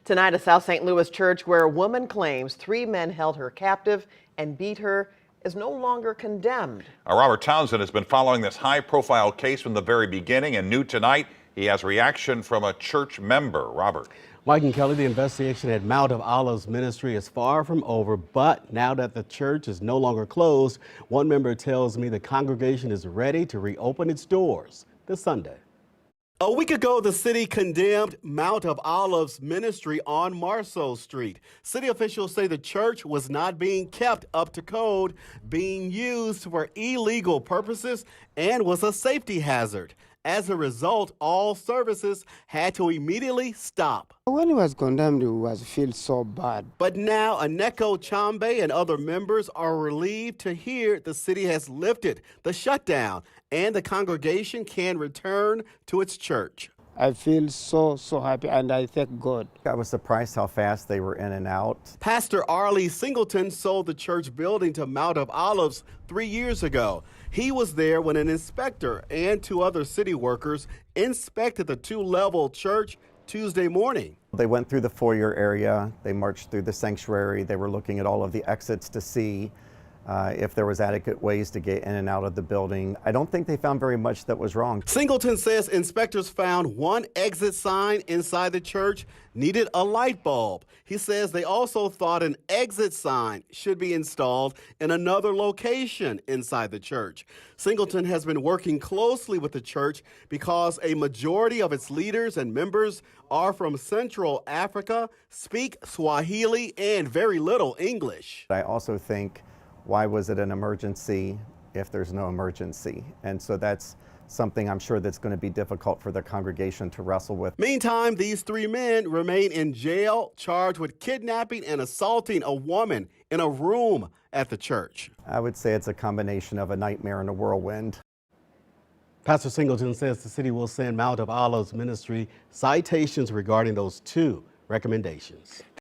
Tonight, a South St. Louis church where a woman claims 3 men held her captive and beat her is no longer condemned. Robert Townsend has been following this high-profile case from the very beginning, and new tonight, he has reaction from a church member. Robert. Mike and Kelly, the investigation at Mount of Olives Ministry is far from over, but now that the church is no longer closed, one member tells me the congregation is ready to reopen its doors this Sunday. A week ago, the city condemned Mount of Olives Ministry on Marceau Street. City officials say the church was not being kept up to code, being used for illegal purposes, and was a safety hazard. As a result, all services had to immediately stop. When he was condemned, it was feel so bad. But now, Aneko Chambe and other members are relieved to hear the city has lifted the shutdown and the congregation can return to its church. I feel so happy, and I thank God. I was surprised how fast they were in and out. Pastor Arlie Singleton sold the church building to Mount of Olives 3 years ago. He was there when an inspector and 2 other city workers inspected the 2-level church Tuesday morning. They went through the foyer area, they marched through the sanctuary, they were looking at all of the exits to see if there was adequate ways to get in and out of the building. I don't think they found very much that was wrong. Singleton says inspectors found one exit sign inside the church needed a light bulb. He says they also thought an exit sign should be installed in another location inside the church. Singleton has been working closely with the church because a majority of its leaders and members are from Central Africa, speak Swahili, and very little English. I also think, why was it an emergency if there's no emergency? And so that's something I'm sure that's going to be difficult for the congregation to wrestle with. Meantime, these 3 men remain in jail, charged with kidnapping and assaulting a woman in a room at the church. I would say it's a combination of a nightmare and a whirlwind. Pastor Singleton says the city will send Mount of Olives Ministry citations regarding those 2 recommendations.